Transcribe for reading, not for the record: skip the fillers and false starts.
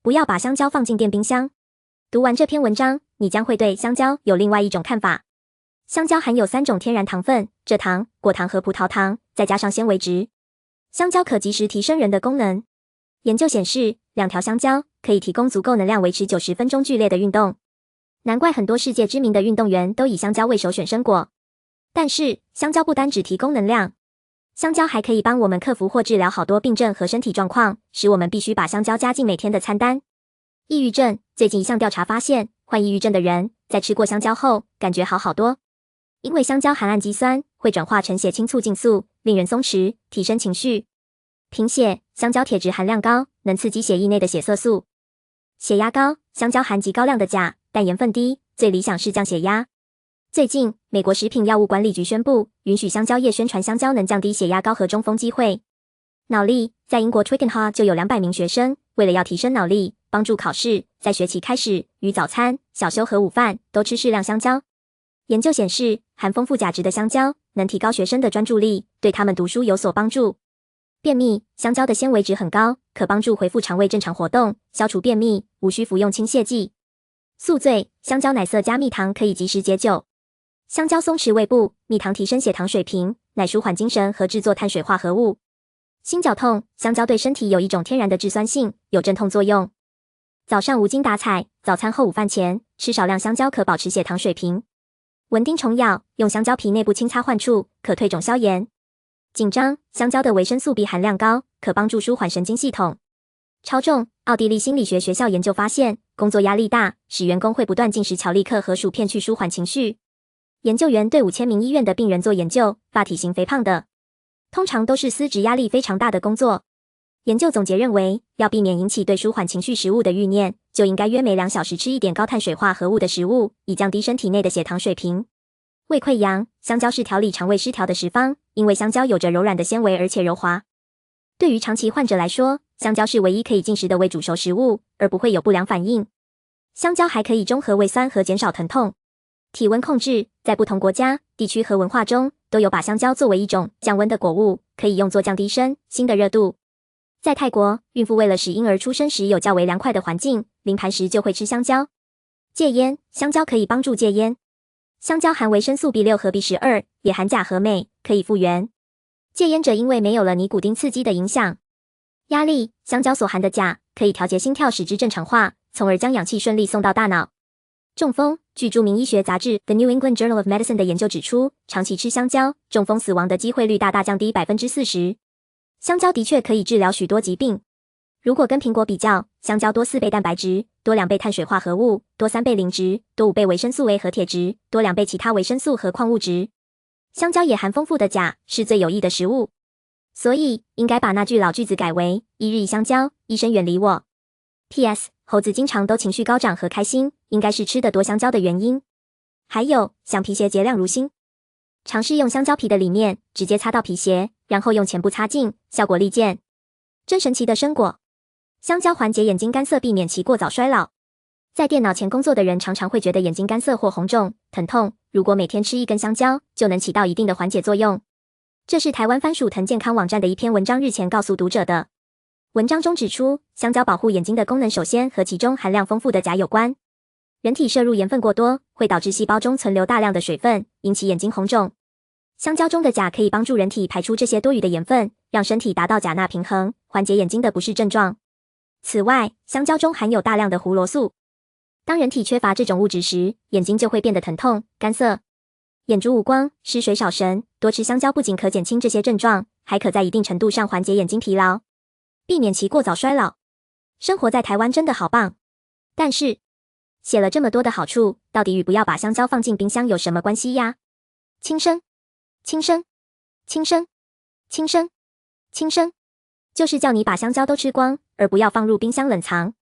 不要把香蕉放进电冰箱。读完这篇文章，你将会对香蕉有另外一种看法。香蕉含有3种天然糖分：蔗糖、果糖和葡萄糖，再加上纤维质。香蕉可及时提升人的功能。研究显示，2条香蕉可以提供足够能量维持90分钟剧烈的运动。难怪很多世界知名的运动员都以香蕉为首选生果。但是，香蕉不单只提供能量，香蕉还可以帮我们克服或治疗好多病症和身体状况，使我们必须把香蕉加进每天的餐单。抑郁症，最近一项调查发现，患抑郁症的人在吃过香蕉后，感觉好多。因为香蕉含氨基酸会转化成血清促进素，令人松弛，提升情绪。贫血，香蕉铁质含量高，能刺激血液内的血色素。血压高，香蕉含极高量的钾，但盐分低，最理想是降血压。最近，美国食品药物管理局宣布，允许香蕉叶宣传香蕉能降低血压高和中风机会。脑力，在英国 Twickenham 就有200名学生，为了要提升脑力，帮助考试，在学期开始与早餐、小休和午饭都吃适量香蕉。研究显示，含丰富钾质的香蕉能提高学生的专注力，对他们读书有所帮助。便秘，香蕉的纤维质很高，可帮助恢复肠胃正常活动，消除便秘，无需服用清泻剂。宿醉，香蕉奶色加蜜糖可以及时解酒。香蕉松弛胃部，蜜糖提升血糖水平，乃舒缓精神和制作碳水化合物。心绞痛，香蕉对身体有一种天然的致酸性，有镇痛作用。早上无精打采，早餐后午饭前吃少量香蕉可保持血糖水平。蚊叮虫咬，用香蕉皮内部轻擦患处，可退肿消炎。紧张，香蕉的维生素 B 含量高，可帮助舒缓神经系统。超重，奥地利心理学学校研究发现，工作压力大，使员工会不断进食巧克力和薯片去舒缓情绪。研究员对5000名医院的病人做研究，发体型肥胖的，通常都是司职压力非常大的工作。研究总结认为，要避免引起对舒缓情绪食物的欲念，就应该约每2小时吃一点高碳水化合物的食物，以降低身体内的血糖水平。胃溃疡，香蕉是调理肠胃失调的食方，因为香蕉有着柔软的纤维而且柔滑。对于长期患者来说，香蕉是唯一可以进食的胃煮熟食物，而不会有不良反应。香蕉还可以中和胃酸和减少疼痛。体温控制，在不同国家、地区和文化中，都有把香蕉作为一种降温的果物，可以用作降低心的热度。在泰国，孕妇为了使婴儿出生时有较为凉快的环境，临盘时就会吃香蕉。戒烟，香蕉可以帮助戒烟。香蕉含维生素 B6 和 B12，也含钾和镁，可以复原。戒烟者因为没有了尼古丁刺激的影响。压力，香蕉所含的钾可以调节心跳，使之正常化，从而将氧气顺利送到大脑。中风，据著名医学杂志《The New England Journal of Medicine》的研究指出，长期吃香蕉，中风死亡的机会率大大降低40%。香蕉的确可以治疗许多疾病。如果跟苹果比较，香蕉多4倍蛋白质，多2倍碳水化合物，多3倍磷脂，多5倍维生素 A 和铁质，多2倍其他维生素和矿物质。香蕉也含丰富的钾，是最有益的食物。所以，应该把那句老句子改为：1日1香蕉，医生远离我。P.S. 猴子经常都情绪高涨和开心，应该是吃得多香蕉的原因。还有，想皮鞋洁亮如新，尝试用香蕉皮的里面直接擦到皮鞋，然后用前部擦净，效果力见。真神奇的生果！香蕉缓解眼睛干涩，避免其过早衰老。在电脑前工作的人常常会觉得眼睛干涩或红肿、疼痛，如果每天吃1根香蕉，就能起到一定的缓解作用。这是台湾番薯藤健康网站的一篇文章日前告诉读者的。文章中指出，香蕉保护眼睛的功能首先和其中含量丰富的钾有关。人体摄入盐分过多，会导致细胞中存留大量的水分，引起眼睛红肿。香蕉中的钾可以帮助人体排出这些多余的盐分，让身体达到钾钠平衡，缓解眼睛的不适症状。此外，香蕉中含有大量的胡萝素。当人体缺乏这种物质时，眼睛就会变得疼痛、干涩、眼珠无光、失水少神。多吃香蕉不仅可减轻这些症状，还可在一定程度上缓解眼睛疲劳，避免其过早衰老。生活在台湾真的好棒。但是，写了这么多的好处，到底与不要把香蕉放进冰箱有什么关系呀？轻声，轻声，轻声，轻声，轻声，就是叫你把香蕉都吃光，而不要放入冰箱冷藏。